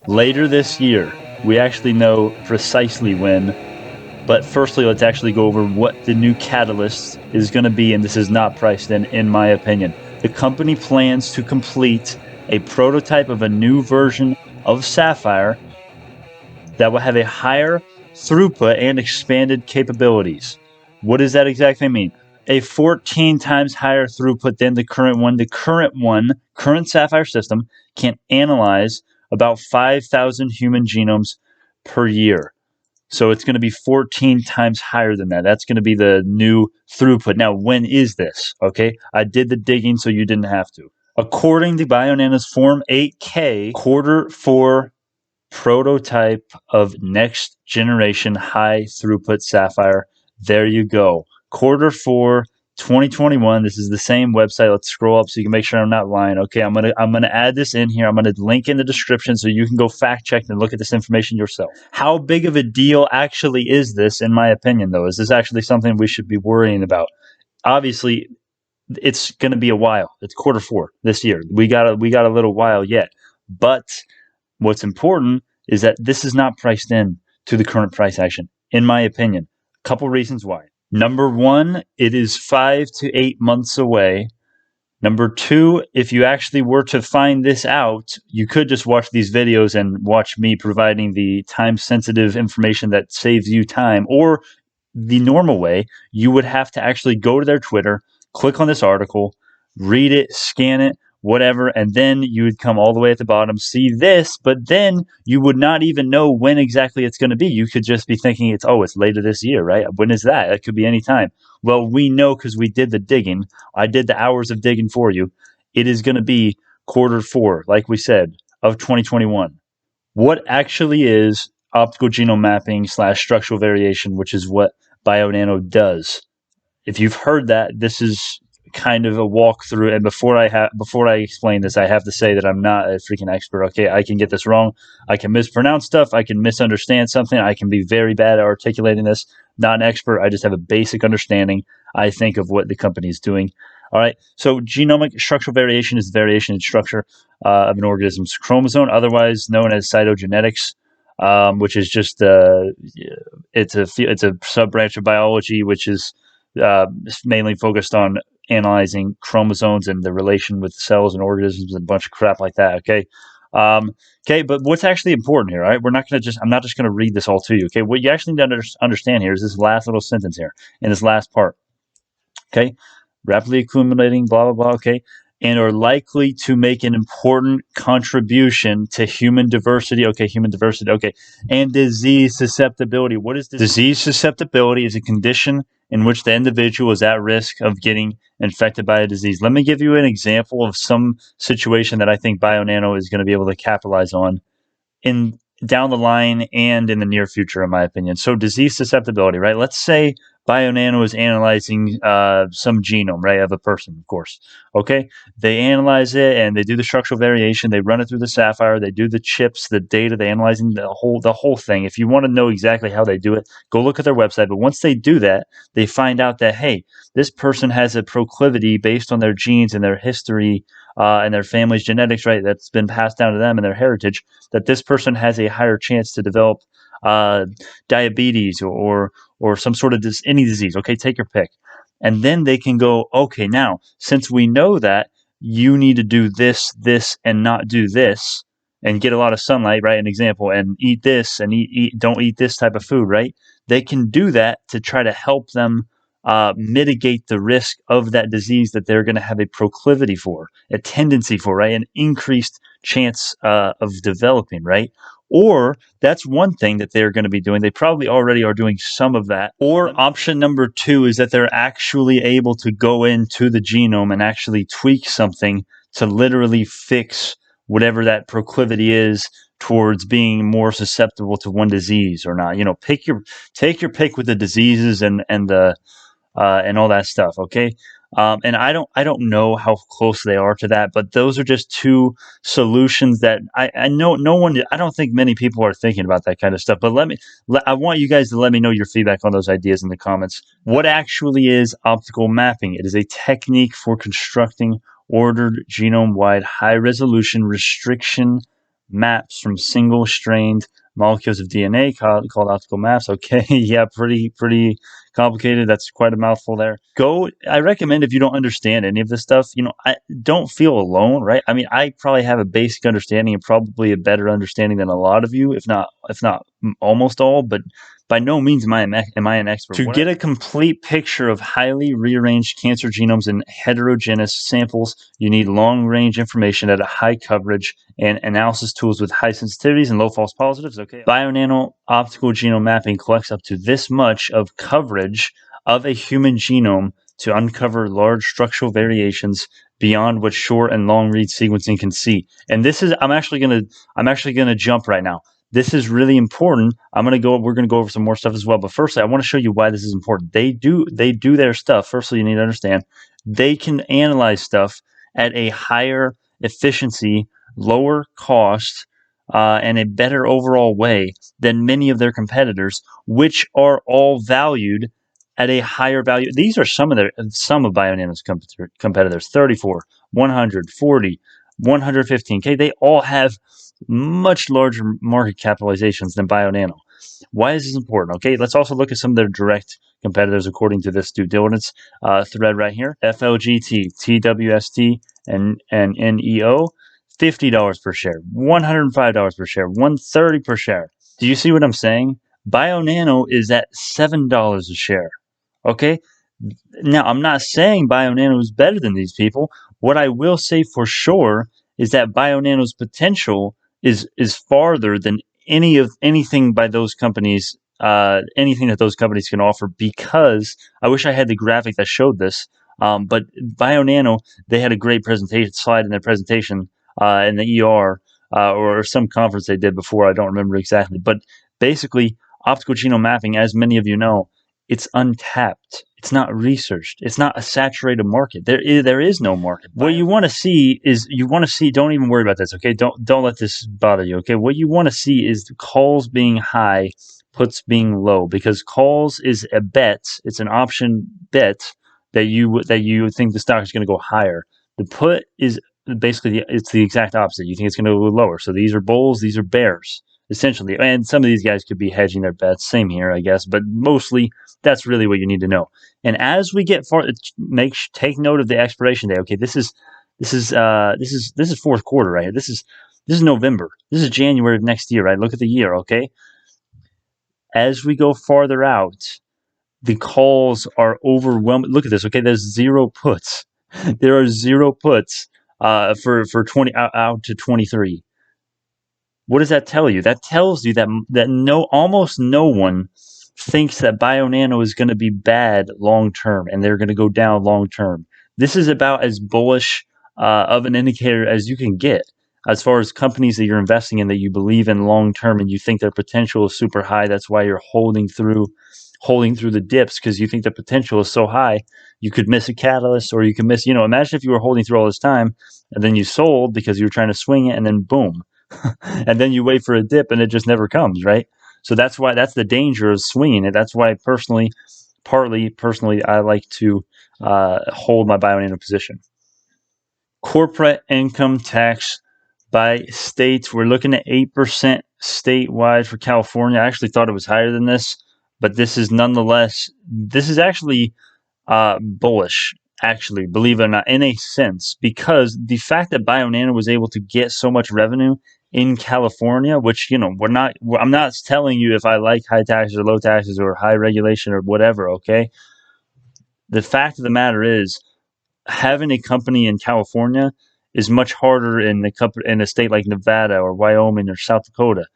later this year. We actually know precisely when. But firstly, let's actually go over what the new catalyst is going to be, and this is not priced in my opinion. The company plans to complete a prototype of a new version of Saphyr that will have a higher throughput and expanded capabilities. What does that exactly mean? A 14 times higher throughput than the current one. The current Saphyr system can analyze about 5,000 human genomes per year. So it's going to be 14 times higher than that. That's going to be the new throughput. Now, when is this? Okay, I did the digging so you didn't have to. According to Bionano's Form 8K, Q4 prototype of next generation high throughput Saphyr. There you go. Q4 2021. This is the same website. Let's scroll up so you can make sure I'm not lying. Okay, I'm gonna add this in here. I'm gonna link in the description so you can go fact check and look at this information yourself. How big of a deal actually is this, in my opinion, though? Is this actually something we should be worrying about? Obviously, it's going to be a while. It's Q4 this year. We got a little while yet. But what's important is that this is not priced in to the current price action, in my opinion. A couple reasons why. Number one, it is 5 to 8 months away. Number two, if you actually were to find this out, you could just watch these videos and watch me providing the time-sensitive information that saves you time. Or the normal way, you would have to actually go to their Twitter, click on this article, read it, scan it, whatever, and then you would come all the way at the bottom, see this, but then you would not even know when exactly it's going to be. You could just be thinking it's later this year, right? When is that? It could be any time. Well, we know because we did the digging. I did the hours of digging for you. It is going to be Q4, like we said, of 2021. What actually is optical genome mapping / structural variation, which is what Bionano does? If you've heard that, this is kind of a walkthrough. And before I explain this, I have to say that I'm not a freaking expert. Okay, I can get this wrong. I can mispronounce stuff. I can misunderstand something. I can be very bad at articulating this. Not an expert. I just have a basic understanding, I think, of what the company is doing. All right. So genomic structural variation is the variation in structure of an organism's chromosome, otherwise known as cytogenetics, which is just it's a sub branch of biology, which is mainly focused on analyzing chromosomes and the relation with cells and organisms and a bunch of crap like that. Okay. Okay. But what's actually important here, right? I'm not just going to read this all to you. Okay. What you actually need to understand here is this last little sentence here in this last part. Okay. Rapidly accumulating, blah, blah, blah. Okay. And are likely to make an important contribution to human diversity. Okay, human diversity. Okay, and disease susceptibility. What is this? Disease susceptibility is a condition in which the individual is at risk of getting infected by a disease. Let me give you an example of some situation that I think Bionano is going to be able to capitalize on in down the line and in the near future, in my opinion. So disease susceptibility, right? Let's say Bionano is analyzing some genome, right, of a person, of course. Okay, they analyze it and they do the structural variation. They run it through the Saphyr. They do the chips, the data. They analyzing the whole thing. If you want to know exactly how they do it, go look at their website. But once they do that, they find out that hey, this person has a proclivity based on their genes and their history and their family's genetics, right? That's been passed down to them and their heritage. That this person has a higher chance to develop diabetes or some sort of any disease. Okay, take your pick. And then they can go, okay, now, since we know that, you need to do this, and not do this, and get a lot of sunlight, right? An example, and eat this, and don't eat this type of food, right? They can do that to try to help them mitigate the risk of that disease that they're going to have a proclivity for, a tendency for, right? An increased chance of developing, right? Or that's one thing that they're going to be doing. They probably already are doing some of that. Or option number two is that they're actually able to go into the genome and actually tweak something to literally fix whatever that proclivity is towards being more susceptible to one disease or not. You know, take your pick with the diseases and all that stuff. Okay. And I don't know how close they are to that, but those are just two solutions that I know I don't think many people are thinking about that kind of stuff. But I want you guys to let me know your feedback on those ideas in the comments. What actually is optical mapping? It is a technique for constructing ordered genome-wide high-resolution restriction maps from single-stranded molecules of DNA called optical maps. Okay, yeah, pretty complicated. That's quite a mouthful there. I recommend, if you don't understand any of this stuff, I don't feel alone, right? I mean, I probably have a basic understanding and probably a better understanding than a lot of you, if not almost all, but by no means am I an expert. To get a complete picture of highly rearranged cancer genomes in heterogeneous samples, you need long-range information at a high coverage and analysis tools with high sensitivities and low false positives. Okay. Bionano optical genome mapping collects up to this much of coverage of a human genome to uncover large structural variations beyond what short and long read sequencing can see. And this is I'm actually gonna jump right now. This is really important. We're going to go over some more stuff as well. But firstly, I want to show you why this is important. They do their stuff. Firstly, you need to understand they can analyze stuff at a higher efficiency, lower cost, and a better overall way than many of their competitors, which are all valued at a higher value. These are some of Bionano's competitors: 34, 140, 115K. They all have much larger market capitalizations than Bionano. Why is this important? Okay, let's also look at some of their direct competitors according to this due diligence thread right here. FLGT, TWST, and NEO, $50 per share, $105 per share, $130 per share. Do you see what I'm saying? Bionano is at $7 a share. Okay, now I'm not saying Bionano is better than these people. What I will say for sure is that Bionano's potential is farther than anything by those companies, anything that those companies can offer. Because I wish I had the graphic that showed this, but Bionano, they had a great presentation slide in their presentation in the ER or some conference they did before. I don't remember exactly, but basically, optical genome mapping, as many of you know, it's untapped. It's not researched. It's not a saturated market. There is no market. What you want to see is don't even worry about this, okay? Don't let this bother you, okay? What you want to see is calls being high, puts being low, because calls is a bet. It's an option bet that you think the stock is going to go higher. The put is basically it's the exact opposite. You think it's going to go lower. So these are bulls, these are bears, essentially. And some of these guys could be hedging their bets. Same here, I guess, but mostly that's really what you need to know. And as we get far, take note of the expiration date. Okay, this is fourth quarter right here. This is November. This is January of next year, right? Look at the year, okay? As we go farther out, the calls are overwhelming. Look at this, okay? There's zero puts. There are zero puts for 20 out to 23. What does that tell you? That tells you that almost no one thinks that Bionano is going to be bad long term and they're going to go down long term. This is about as bullish of an indicator as you can get as far as companies that you're investing in that you believe in long term and you think their potential is super high. That's why you're holding through the dips, because you think the potential is so high. You could miss a catalyst, or you could miss, imagine if you were holding through all this time and then you sold because you were trying to swing it, and then boom. And then you wait for a dip and it just never comes, right? So that's the danger of swinging it. That's why personally, I like to hold my Bionano position. Corporate income tax by states, we're looking at 8% statewide for California. I actually thought it was higher than this, but this is actually bullish, actually, believe it or not, in a sense, because the fact that Bionano was able to get so much revenue in California, which, I'm not telling you if I like high taxes or low taxes or high regulation or whatever, okay? The fact of the matter is, having a company in California is much harder in a state like Nevada or Wyoming or South Dakota.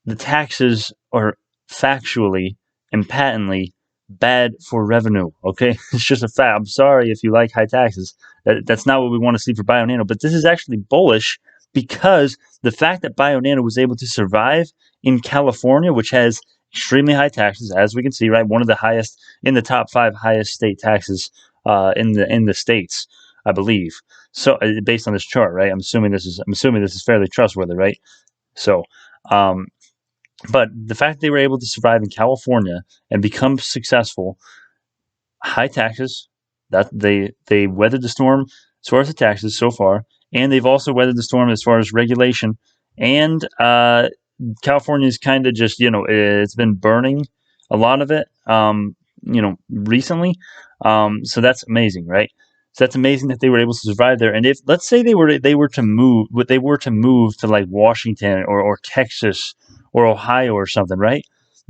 The taxes are factually and patently bad for revenue, okay? It's just a fact. I'm sorry if you like high taxes. That's not what we want to see for Bionano, but this is actually bullish because the fact that Bionano was able to survive in California, which has extremely high taxes, as we can see, right? One of the highest, in the top 5 highest state taxes in the states, I believe. So based on this chart, right? I'm assuming this is fairly trustworthy, right? So, but the fact that they were able to survive in California and become successful, high taxes, that they weathered the storm as far as the taxes so far, and they've also weathered the storm as far as regulation and California is kind of just, it's been burning a lot of it, recently. So that's amazing, right? So that's amazing that they were able to survive there. And if, let's say, they were to move, to like Washington or Texas or Ohio or something, right?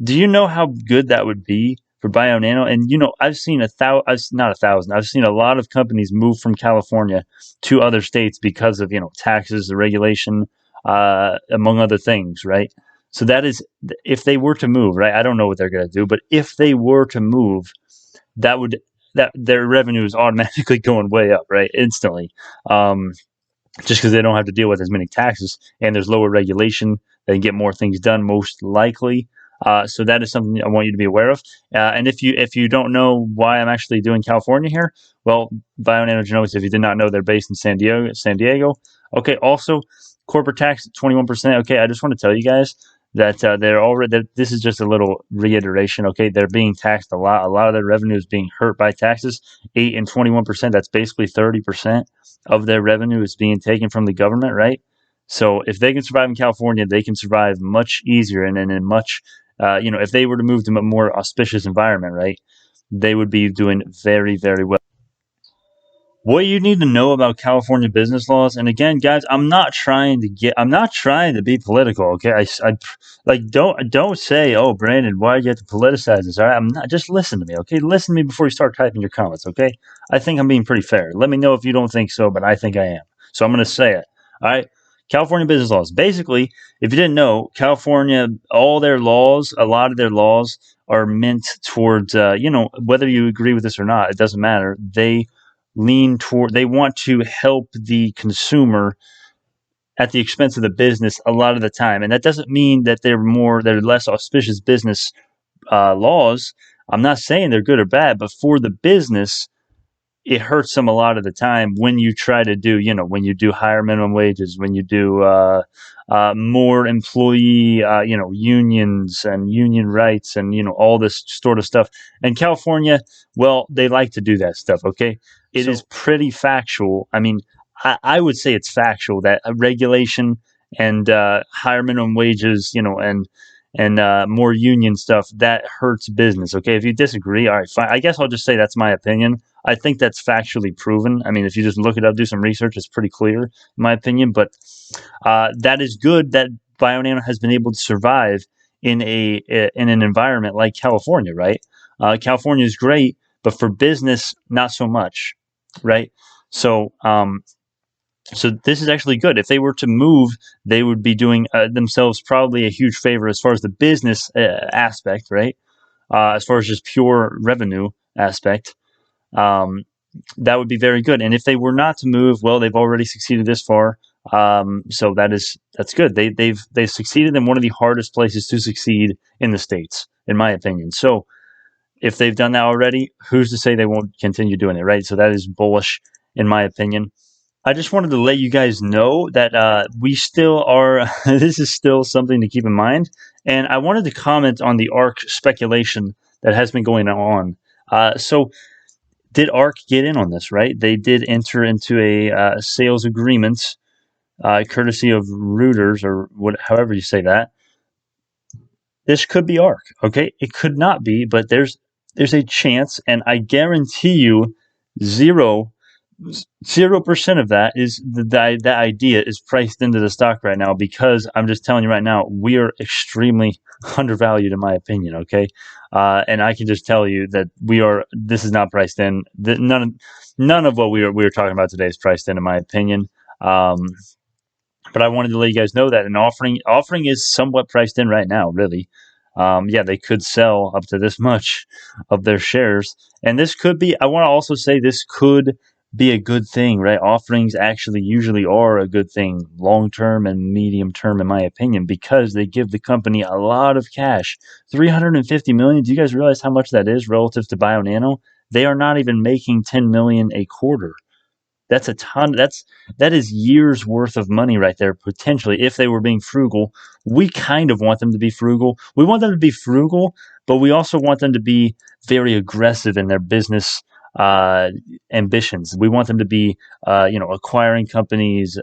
Do you know how good that would be for Bionano? And I've seen not a thousand. I've seen a lot of companies move from California to other states because of taxes, the regulation, among other things, right? So that is, if they were to move, right? I don't know what they're going to do, but if they were to move, that would that their revenue is automatically going way up, right? Instantly. Just because they don't have to deal with as many taxes and there's lower regulation, they can get more things done most likely. So that is something I want you to be aware of. And if you don't know why I'm actually doing California here, well, Bionanogenomics, if you did not know, they're based in San Diego. San Diego. Okay. Also, corporate tax 21%. Okay, I just want to tell you guys that they're already. This is just a little reiteration. Okay, they're being taxed a lot. A lot of their revenue is being hurt by taxes. 8 and 21%. That's basically 30% of their revenue is being taken from the government, right? So if they can survive in California, they can survive much easier and in a much, if they were to move to a more auspicious environment, right, they would be doing very, very well. What you need to know about California business laws, and again, guys, I'm not trying to be political. Okay, like don't say, oh, Brandon, why do you have to politicize this? All right, I'm not. Just listen to me, okay? Listen to me before you start typing your comments, okay? I think I'm being pretty fair. Let me know if you don't think so, but I think I am. So I'm going to say it. All right, California business laws. Basically, if you didn't know, California, all their laws, a lot of their laws are meant towards, whether you agree with this or not, it doesn't matter. They want to help the consumer at the expense of the business a lot of the time. And that doesn't mean that they're less auspicious business laws. I'm not saying they're good or bad, but for the business, it hurts them a lot of the time when you try to do, when you do higher minimum wages, when you do more employee, unions and union rights and, all this sort of stuff. And California, well, they like to do that stuff. Okay. It is pretty factual. I mean, I would say it's factual that regulation and higher minimum wages, and more union stuff that hurts business. Okay. If you disagree, all right, fine. I guess I'll just say that's my opinion. I think that's factually proven. I mean, if you just look it up, do some research, it's pretty clear, in my opinion. But that is good that Bionano has been able to survive in an environment like California, right? California is great, but for business, not so much, right? So, so this is actually good. If they were to move, they would be doing themselves probably a huge favor as far as the business aspect, right? As far as just pure revenue aspect. That would be very good. And if they were not to move, well, they've already succeeded this far. So that's good. They've succeeded in one of the hardest places to succeed in the States, in my opinion. So if they've done that already, who's to say they won't continue doing it, right? So that is bullish, in my opinion. I just wanted to let you guys know that we still are. This is still something to keep in mind. And I wanted to comment on the Ark speculation that has been going on. So did Ark get in on this, right? They did enter into a sales agreement, courtesy of Reuters, or however you say that. This could be Ark, okay? It could not be, but there's a chance, and I guarantee you, 0% of that is that idea is priced into the stock right now, because I'm just telling you right now, we are extremely undervalued, in my opinion. Okay, and I can just tell you that this is not priced in. None of what we were talking about today is priced in my opinion. But I wanted to let you guys know that an offering is somewhat priced in right now, really. Yeah, they could sell up to this much of their shares, and this could be. I want to also say this could be a good thing, right? Offerings actually usually are a good thing, long term and medium term, in my opinion, because they give the company a lot of cash. 350 million. Do you guys realize how much that is relative to Bionano? They are not even making 10 million a quarter. That's a ton. That is years worth of money right there, potentially, if they were being frugal. We kind of want them to be frugal. We want them to be frugal, but we also want them to be very aggressive in their business ambitions. We want them to be, acquiring companies,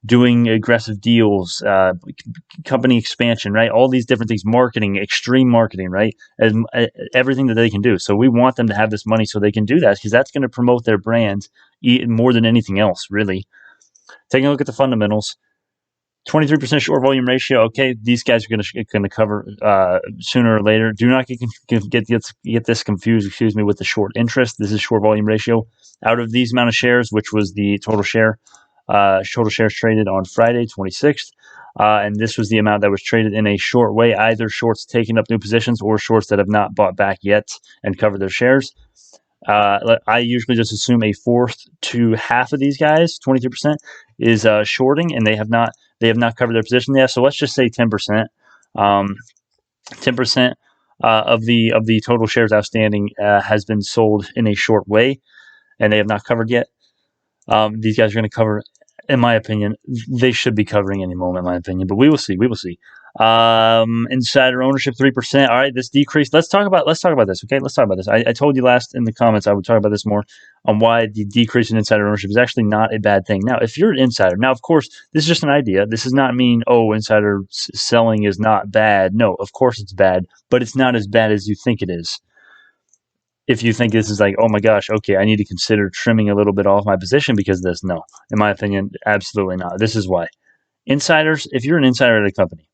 doing aggressive deals, company expansion, right? All these different things, marketing, extreme marketing, right? Everything that they can do. So we want them to have this money so they can do that, because that's going to promote their brand more than anything else, really. Taking a look at the fundamentals. 23% short volume ratio. Okay, these guys are going to cover sooner or later. Do not get this confused. Excuse me, with the short interest. This is short volume ratio. Out of these amount of shares, which was the total shares traded on Friday, 26th, and this was the amount that was traded in a short way. Either shorts taking up new positions or shorts that have not bought back yet and covered their shares. I usually just assume a fourth to half of these guys, 23%, is shorting, and they have not covered their position yet. So let's just say 10%. 10% of the total shares outstanding has been sold in a short way, and they have not covered yet. These guys are going to cover, in my opinion. They should be covering any moment, in my opinion, but we will see. Insider ownership 3%. All right, this decrease. Let's talk about this. Okay, let's talk about this. I told you last in the comments I would talk about this more on why the decrease in insider ownership is actually not a bad thing. Now, if you're an insider, now of course this is just an idea. This does not mean insider selling is not bad. No, of course it's bad, but it's not as bad as you think it is. If you think this is like, oh my gosh, okay, I need to consider trimming a little bit off my position because of this. No, in my opinion, absolutely not. This is why. Insiders, if you're an insider at a company,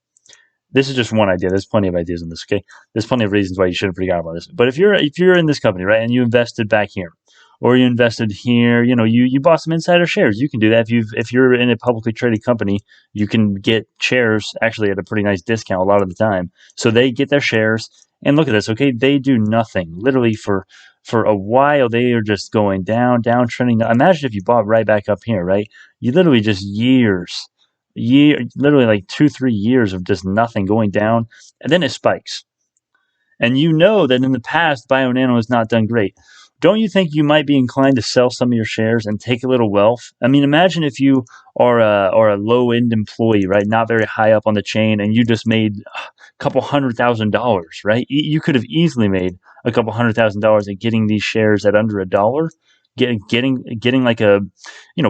this is just one idea. There's plenty of ideas on this. Okay, there's plenty of reasons why you shouldn't freak out about this. But if you're in this company, right, and you invested back here, or you invested here, you bought some insider shares. You can do that if you're in a publicly traded company. You can get shares actually at a pretty nice discount a lot of the time. So they get their shares, and look at this. Okay, they do nothing literally for a while. They are just going downtrending. Imagine if you bought right back up here, right? You literally just literally like 2-3 years of just nothing going down, and then it spikes. And you know that in the past, Bionano has not done great. Don't you think you might be inclined to sell some of your shares and take a little wealth? I mean, imagine if you are a low end employee, right, not very high up on the chain, and you just made a couple $100,000, right? You could have easily made a couple $100,000 at getting these shares at under $1. Getting like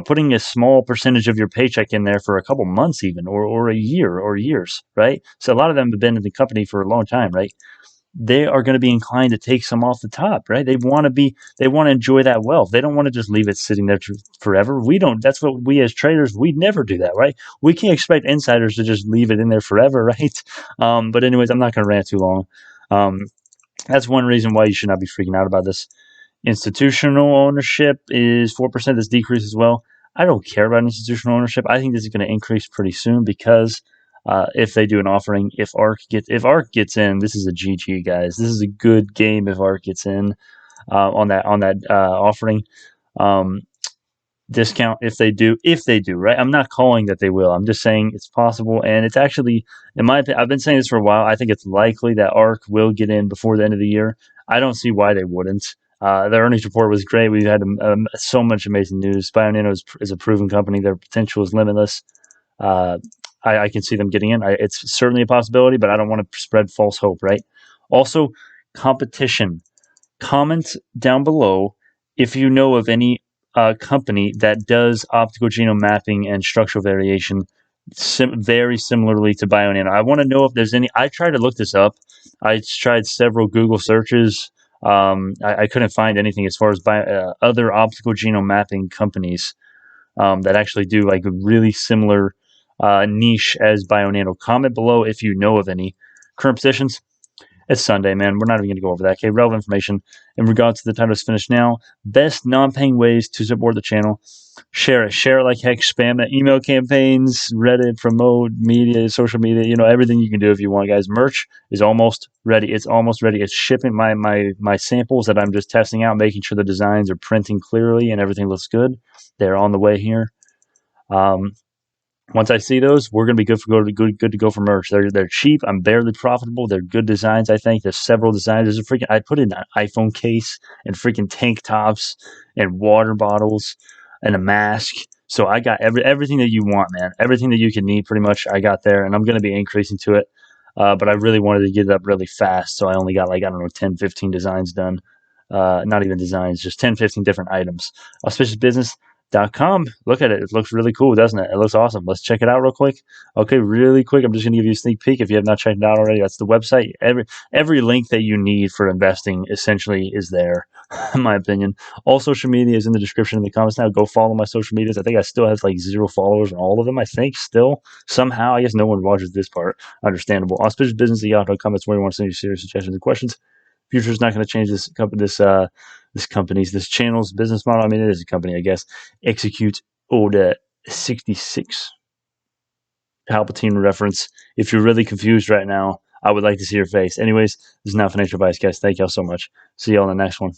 putting a small percentage of your paycheck in there for a couple months even, or a year or years, right? So a lot of them have been in the company for a long time, right? They are going to be inclined to take some off the top, right? They want to enjoy that wealth. They don't want to just leave it sitting there forever. That's what we as traders, we never do that, right? We can't expect insiders to just leave it in there forever, right? But anyways, I'm not going to rant too long. That's one reason why you should not be freaking out about this. Institutional ownership is 4%. This decrease as well. I don't care about institutional ownership. I think this is going to increase pretty soon because if they do an offering, if Ark gets in, this is a GG, guys. This is a good game if Ark gets in on that offering. Discount if they do, right? I'm not calling that they will. I'm just saying it's possible, and it's actually, in my opinion, I've been saying this for a while. I think it's likely that Ark will get in before the end of the year. I don't see why they wouldn't. The earnings report was great. We've had so much amazing news. Bionano is a proven company. Their potential is limitless. I can see them getting in. It's certainly a possibility, but I don't want to spread false hope, right? Also, competition. Comment down below if you know of any company that does optical genome mapping and structural variation very similarly to Bionano. I want to know if there's any. I tried to look this up. I tried several Google searches. I couldn't find anything as far as other optical genome mapping companies that actually do like a really similar niche as Bionano. Comment below if you know of any. Current positions. It's Sunday, man. We're not even going to go over that. Okay, relevant information in regards to the title is finished now. Best non-paying ways to support the channel. Share it like heck. Spam it. Email campaigns, Reddit, promote, media, social media. Everything you can do if you want, guys. Merch is almost ready. It's almost ready. It's shipping my samples that I'm just testing out, making sure the designs are printing clearly and everything looks good. They're on the way here. Once I see those, we're gonna be good to go for merch. They're cheap. I'm barely profitable. They're good designs. I think there's several designs. There's I put in an iPhone case and freaking tank tops and water bottles and a mask. So I got everything that you want, man. Everything that you can need, pretty much. I got there, and I'm gonna be increasing to it. But I really wanted to get it up really fast, so I only got 10, 15 designs done. not even designs, just 10, 15 different items. Auspiciousbusiness.com. Look at it. It looks really cool, doesn't it? It looks awesome. Let's check it out real quick. Okay, really quick. I'm just going to give you a sneak peek. If you have not checked it out already, that's the website. Every link that you need for investing essentially is there, in my opinion. All social media is in the description in the comments now. Go follow my social medias. I think I still have like 0 followers on all of them, I think, still. Somehow, I guess no one watches this part. Understandable. Auspiciousbusiness@yahoo.com. That's where you want to send your serious suggestions and questions. Future is not going to change this channel's business model. I mean, it is a company, I guess. Execute Order 66. Palpatine reference. If you're really confused right now, I would like to see your face. Anyways, this is not financial advice, guys. Thank y'all so much. See y'all in the next one.